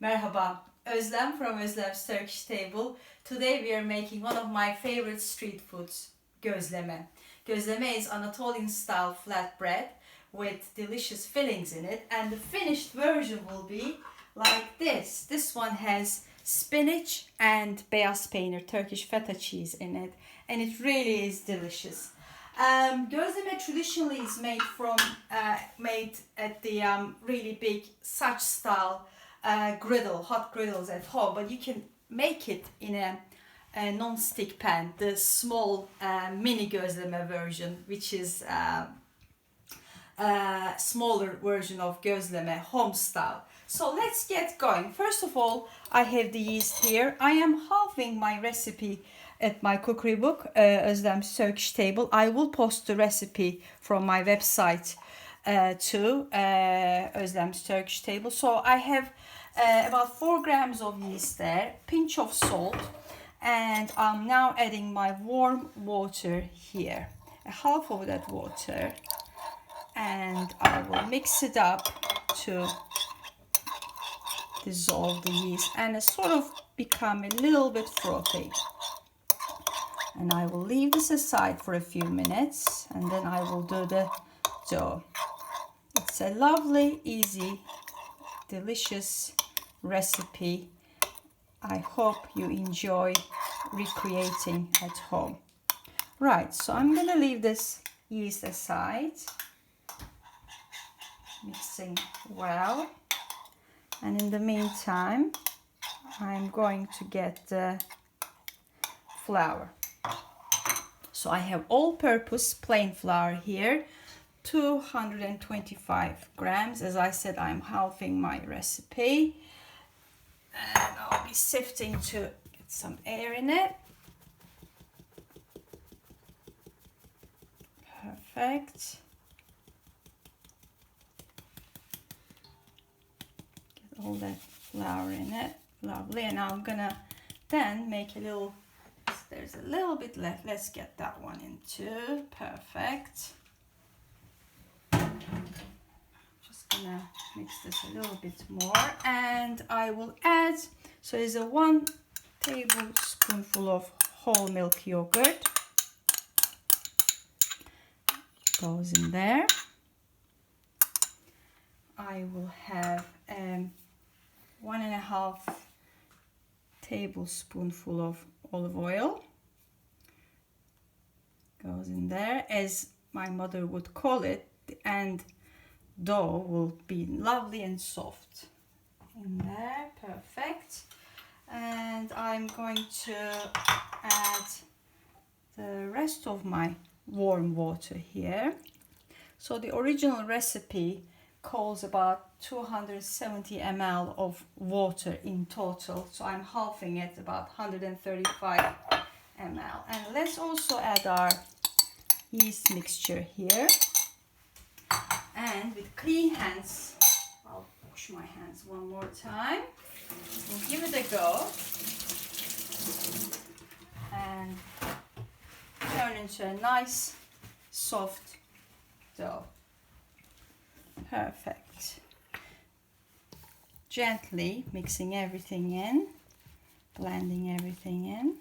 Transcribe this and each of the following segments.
Merhaba, Özlem from Ozlem's Turkish Table. Today we are making one of my favorite street foods, Gozleme. Gozleme is Anatolian style flatbread with delicious fillings in it, and the finished version will be like this. This one has spinach and beyaz peynir, Turkish feta cheese in it, and it really is delicious. Gozleme traditionally is made at the really big such style griddle, hot griddles at home, but you can make it in a non-stick pan, the small mini Gozleme version, which is smaller version of Gozleme, home style. So let's get going. First of all, I have the yeast here. I am halving my recipe at my cookery book, Ozlem's Turkish Table. I will post the recipe from my website to Ozlem's Turkish Table. So I have about 4 grams of yeast there, pinch of salt, and I'm now adding my warm water here, a half of that water, and I will mix it up to dissolve the yeast and it sort of become a little bit frothy. And I will leave this aside for a few minutes and then I will do the dough. It's a lovely, easy, delicious recipe. I hope you enjoy recreating at home. Right, so I'm gonna leave this yeast aside, mixing well, and in the meantime I'm going to get the flour. So I have all-purpose plain flour here, 225 grams. As I said, I'm halving my recipe and I'll be sifting to get some air in it. Perfect. Get all that flour in it. Lovely. And I'm gonna then make a little, there's a little bit left. Let's get that one in too. Perfect. Just gonna mix this a little bit more and I will add, so there's a 1 tablespoonful of whole milk yogurt goes in there. I will have 1.5 tablespoonful of olive oil goes in there, as my mother would call it, and dough will be lovely and soft in there. Perfect. And I'm going to add the rest of my warm water here. So the original recipe calls about 270 ml of water in total, so I'm halving it, about 135 ml. And let's also add our yeast mixture here, and with clean hands, I'll wash my hands one more time. We'll give it a go and turn into a nice soft dough. Perfect. Gently mixing everything in, blending everything in.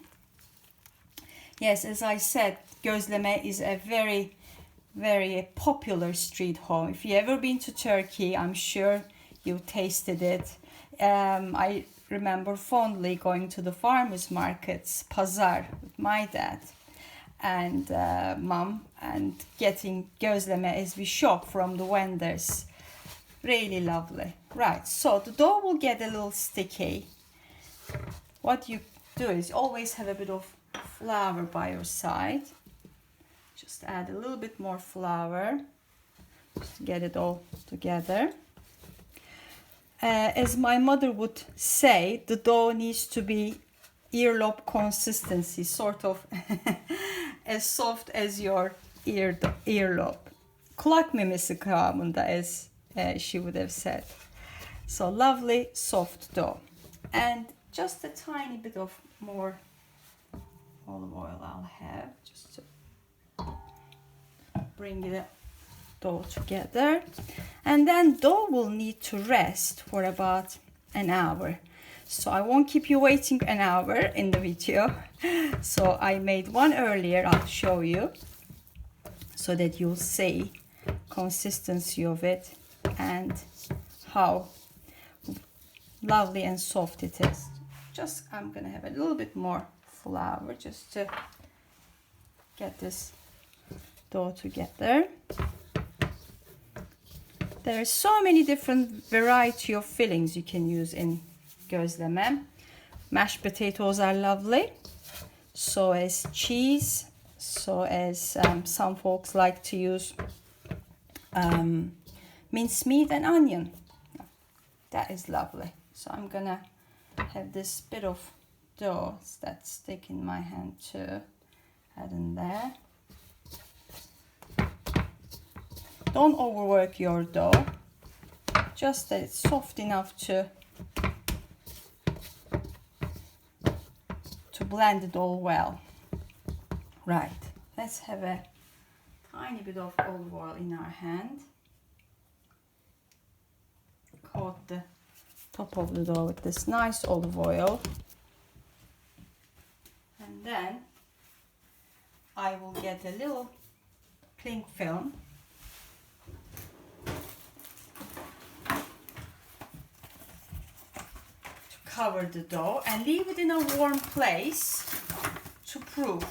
Yes, as I said, Gozleme is a very, very popular street home. If you've ever been to Turkey, I'm sure you tasted it. I remember fondly going to the farmers markets, pazar, with my dad and mom, and getting Gozleme as we shop from the vendors. Really lovely. Right, so the dough will get a little sticky. What you do is always have a bit of flour by your side. Just add a little bit more flour just to get it all together. As my mother would say, the dough needs to be earlobe consistency, sort of as soft as your earlobe. Kulak memesi kıvamında, as she would have said. So lovely soft dough. And just a tiny bit of more olive oil I'll have, just to bring the dough together. And then dough will need to rest for about an hour. So I won't keep you waiting an hour in the video. So I made one earlier, I'll show you, so that you'll see consistency of it and how lovely and soft it is. Just, I'm gonna have a little bit more flour just to get this dough together. There are so many different variety of fillings you can use in Gozleme. Mashed potatoes are lovely, so as cheese, so as some folks like to use mincemeat and onion. That is lovely. So I'm gonna have this bit of dough that's stick in my hand to add in there. Don't overwork your dough, just that it's soft enough to blend it all well. Right, let's have a tiny bit of olive oil in our hand. Coat the top of the dough with this nice olive oil, and then I will get a little cling film to cover the dough and leave it in a warm place to proof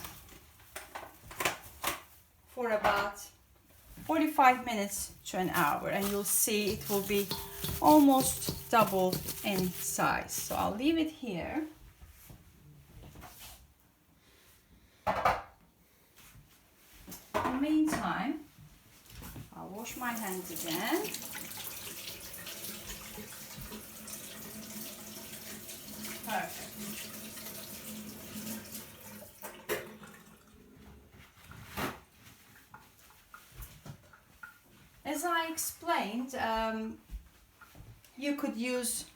for about 45 minutes to an hour, and you'll see it will be almost double in size. So I'll leave it here. In the meantime, I'll wash my hands again. Perfect. As I explained, you could use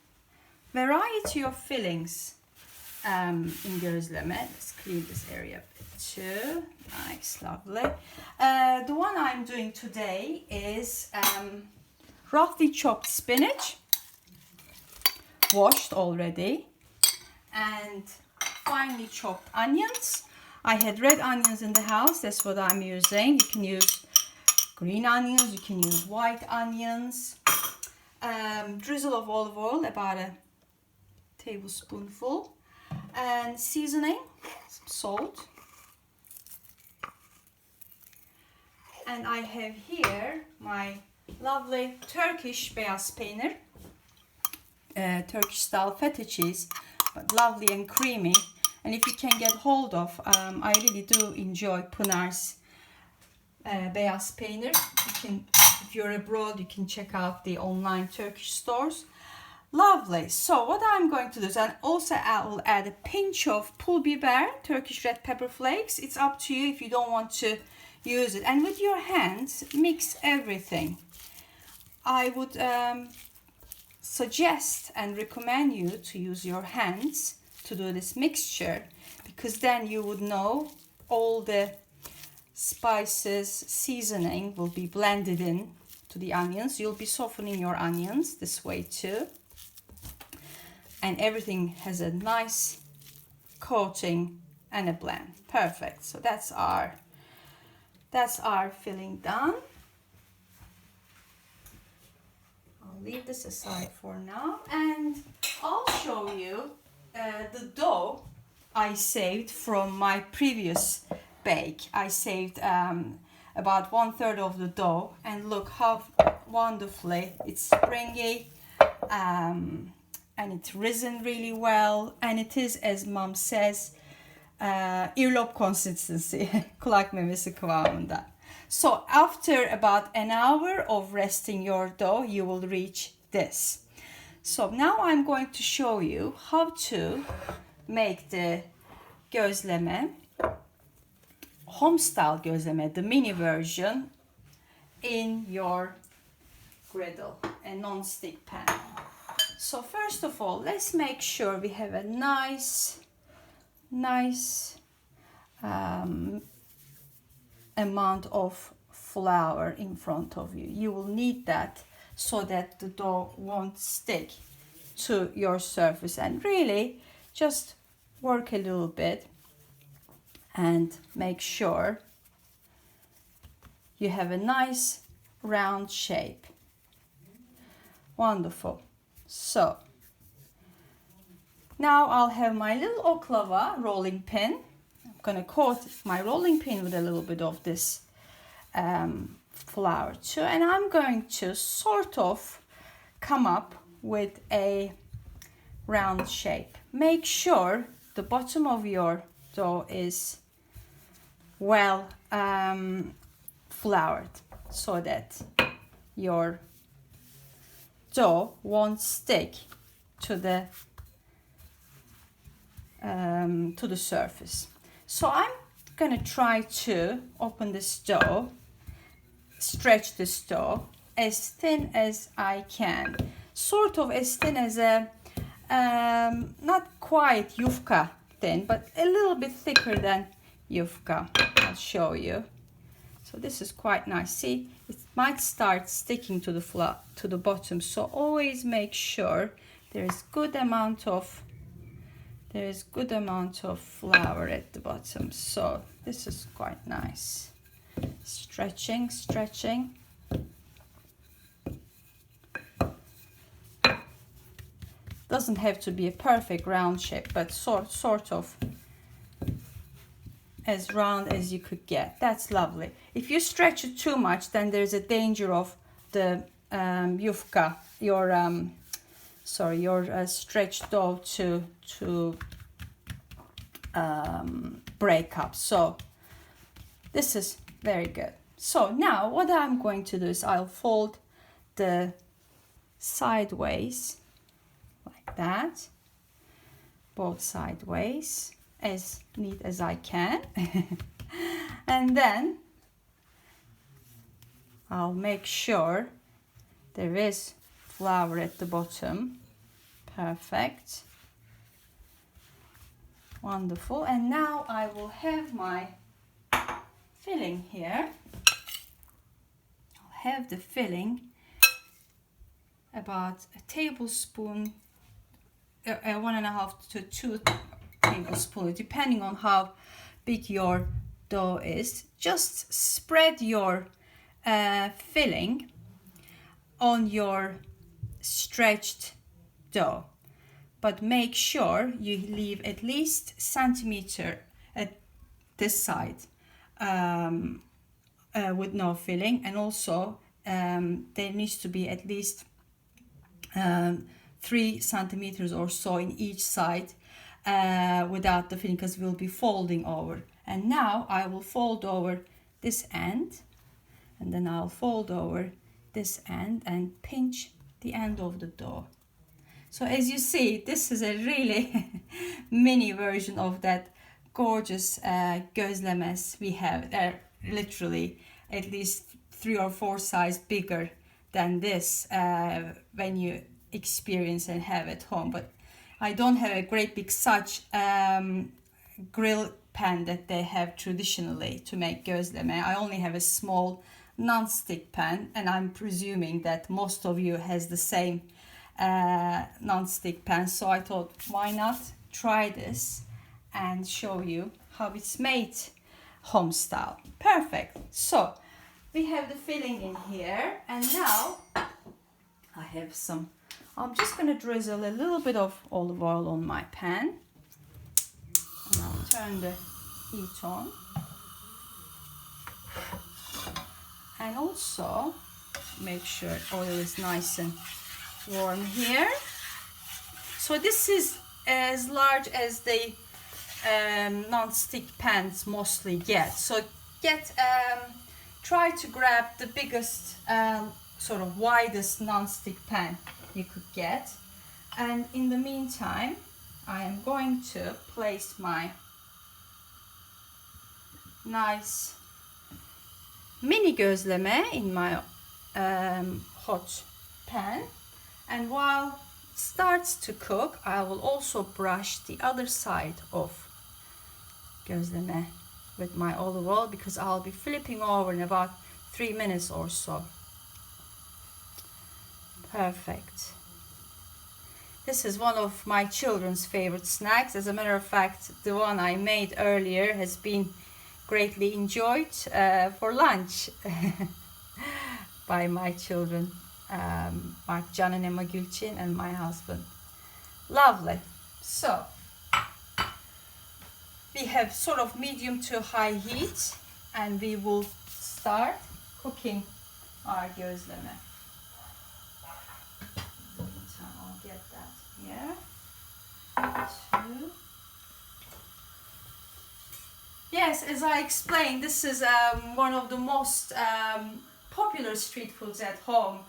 variety of fillings in Gozleme. Let's clean this area a bit too. Nice, lovely. The one I'm doing today is roughly chopped spinach, washed already, and finely chopped onions. I had red onions in the house, that's what I'm using. You can use green onions, you can use white onions. Drizzle of olive oil, about a tablespoonful, and seasoning, some salt. And I have here my lovely Turkish beyaz peynir, Turkish style feta cheese, but lovely and creamy. And if you can get hold of, I really do enjoy Pınar's beyaz peynir. You can, if you're abroad, you can check out the online Turkish stores. Lovely. So what I'm going to do is, and also I will add a pinch of pul biber, Turkish red pepper flakes. It's up to you if you don't want to use it. And with your hands, mix everything. I would suggest and recommend you to use your hands to do this mixture, because then you would know all the spices, seasoning will be blended in to the onions. You'll be softening your onions this way too, and everything has a nice coating and a blend. Perfect. So that's our filling done. I'll leave this aside for now, and I'll show you the dough I saved from my previous bake. I saved about 1/3 of the dough, and look how wonderfully it's springy, and it's risen really well, and it is, as mom says, earlobe consistency, kulak memesi kıvamında. So after about an hour of resting your dough, you will reach this. So now I'm going to show you how to make the Gozleme, home style Gozleme, the mini version, in your griddle, a non-stick pan. So first of all, let's make sure we have a nice amount of flour in front of you. You will need that so that the dough won't stick to your surface, and really just work a little bit and make sure you have a nice round shape. Wonderful. So now I'll have my little oklava rolling pin. I'm gonna coat my rolling pin with a little bit of this flour too, and I'm going to sort of come up with a round shape. Make sure the bottom of your dough is well floured, so that your dough won't stick to the surface. So I'm gonna try to open this dough, stretch this dough as thin as I can, sort of as thin as a not quite yufka thin, but a little bit thicker than yufka. I'll show you. So this is quite nice. See, it might start sticking to the bottom, so always make sure there is good amount of flour at the bottom. So this is quite nice. Stretching. Doesn't have to be a perfect round shape, but sort of as round as you could get. That's lovely. If you stretch it too much, then there's a danger of the yufka, your stretched dough to break up. So this is very good. So now what I'm going to do is I'll fold the sideways like that, both sideways, as neat as I can. And then I'll make sure there is flour at the bottom. Perfect. Wonderful. And now I will have my filling here. I'll have the filling about a tablespoon, 1.5 to 2 tablespoons, depending on how big your dough is. Just spread your filling on your stretched dough, but make sure you leave at least centimeter at this side with no filling, and also there needs to be at least 3 centimeters or so in each side without the filling, because we'll be folding over. And now I will fold over this end, and then I'll fold over this end and pinch the end of the dough. So as you see, this is a really mini version of that gorgeous gözlemes we have. They're literally at least 3 or 4 sizes bigger than this when you experience and have at home. But I don't have a great big such grill pan that they have traditionally to make gözleme. I only have a small non-stick pan, and I'm presuming that most of you has the same non-stick pan. So I thought, why not try this and show you how it's made home style. Perfect. So we have the filling in here, and now I have some, I'm just going to drizzle a little bit of olive oil on my pan, and I'll turn the heat on. And also make sure oil is nice and warm here. So this is as large as the non-stick pans mostly get. So try to grab the biggest sort of widest non-stick pan you could get. And in the meantime, I am going to place my nice mini gözleme in my hot pan, and while it starts to cook, I will also brush the other side of gözleme with my olive oil, because I'll be flipping over in about 3 minutes or so. Perfect. This is one of my children's favorite snacks. As a matter of fact, the one I made earlier has been greatly enjoyed for lunch by my children, Markcan and Emma Gülçin, and my husband. Lovely. So we have sort of medium to high heat, and we will start cooking our gözleme. I'll get that here. 2. Yes, as I explained, this is one of the most popular street foods at home.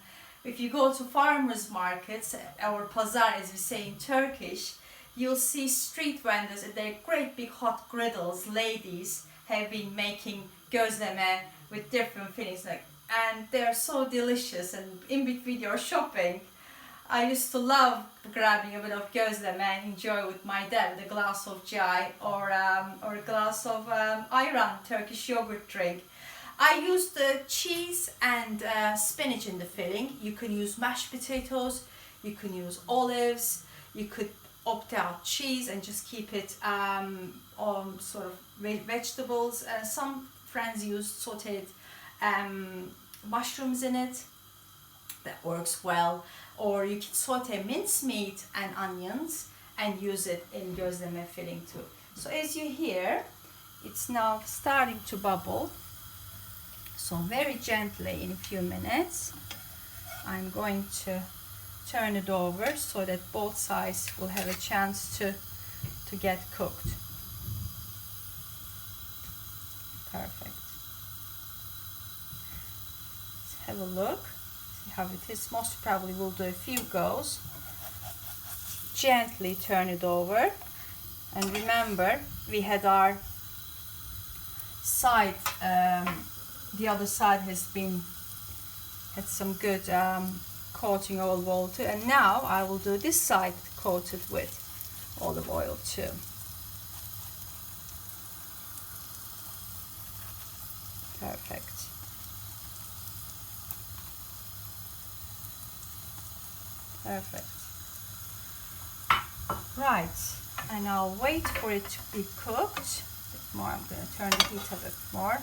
If you go to farmers markets, or pazar as we say in Turkish, you'll see street vendors and their great big hot griddles. Ladies have been making gözleme with different fillings, and they're so delicious. And in between your shopping, I used to love grabbing a bit of gözleme and enjoy with my dad with a glass of chai or a glass of ayran, Turkish yogurt drink. I used the cheese and spinach in the filling. You can use mashed potatoes, you can use olives, you could opt out cheese and just keep it on sort of vegetables. Some friends use sauteed mushrooms in it. That works well. Or you can saute mincemeat and onions and use it in gözleme filling too. So as you hear, it's now starting to bubble. So very gently, in a few minutes, I'm going to turn it over so that both sides will have a chance to get cooked. Perfect. Let's have a look. See how it is. Most probably we'll do a few goes. Gently turn it over. And remember, we had our side, the other side had some good coating of olive oil too, and now I will do this side coated with olive oil too. Perfect. Perfect. Right, and I'll wait for it to be cooked. A bit more. I'm going to turn the heat a bit more.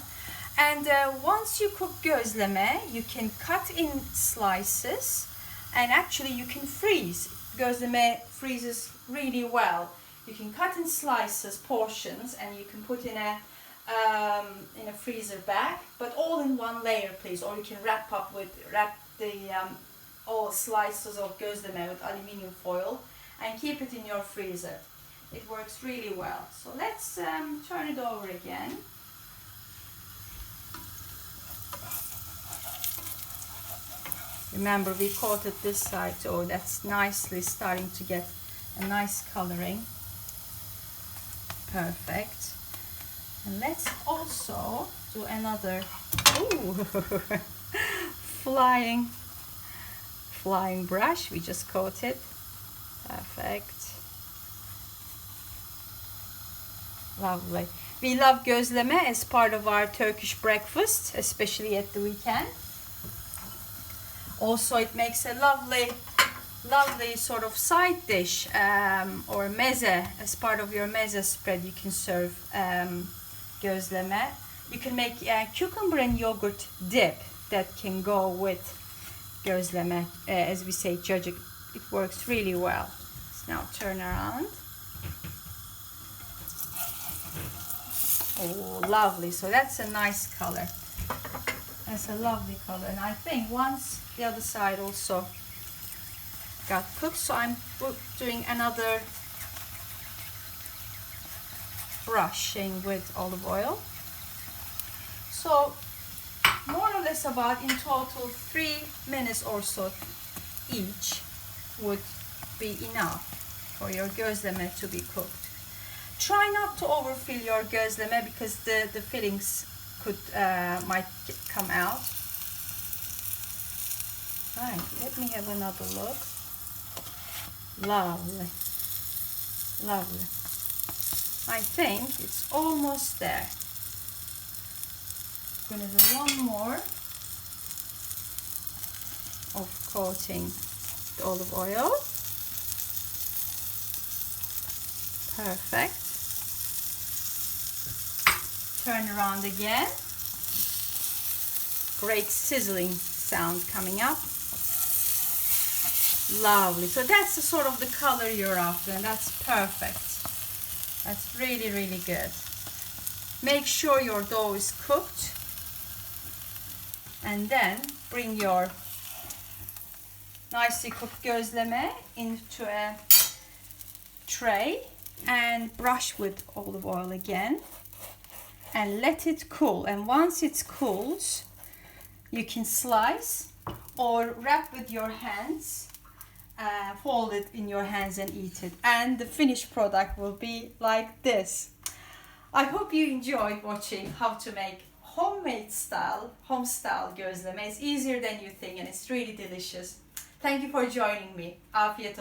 And once you cook gözleme, you can cut in slices, and actually you can freeze. Gözleme freezes really well. You can cut in slices, portions, and you can put in a freezer bag, but all in one layer, please. Or you can wrap the all slices of gözleme with aluminium foil and keep it in your freezer. It works really well. So let's turn it over again. Remember, we coated this side, so that's nicely starting to get a nice coloring. Perfect. And let's also do another flying brush. We just coated. Perfect. Lovely. We love gözleme as part of our Turkish breakfast, especially at the weekend. Also, it makes a lovely sort of side dish or meze. As part of your meze spread, you can serve gözleme. You can make a cucumber and yogurt dip that can go with gözleme, as we say, cacık. It works really well. Let's now turn around. Oh, lovely. So that's a nice color. That's a lovely color. And I think once the other side also got cooked, so I'm doing another brushing with olive oil. So more or less about in total 3 minutes or so each would be enough for your gözleme to be cooked. Try not to overfill your gözleme because the fillings might come out. Right, let me have another look. Lovely, lovely. I think it's almost there. I'm gonna do one more of coating the olive oil. Perfect. Turn around again. Great sizzling sound coming up. Lovely. So that's the sort of the color you're after, and that's perfect. That's really, really good. Make sure your dough is cooked, and then bring your nicely cooked gözleme into a tray and brush with olive oil again and let it cool. And once it cools, you can slice or wrap with your hands, fold it in your hands and eat it, and the finished product will be like this. I hope you enjoyed watching how to make home style gözleme. It's easier than you think, and it's really delicious. Thank you for joining me. Afiyet olsun.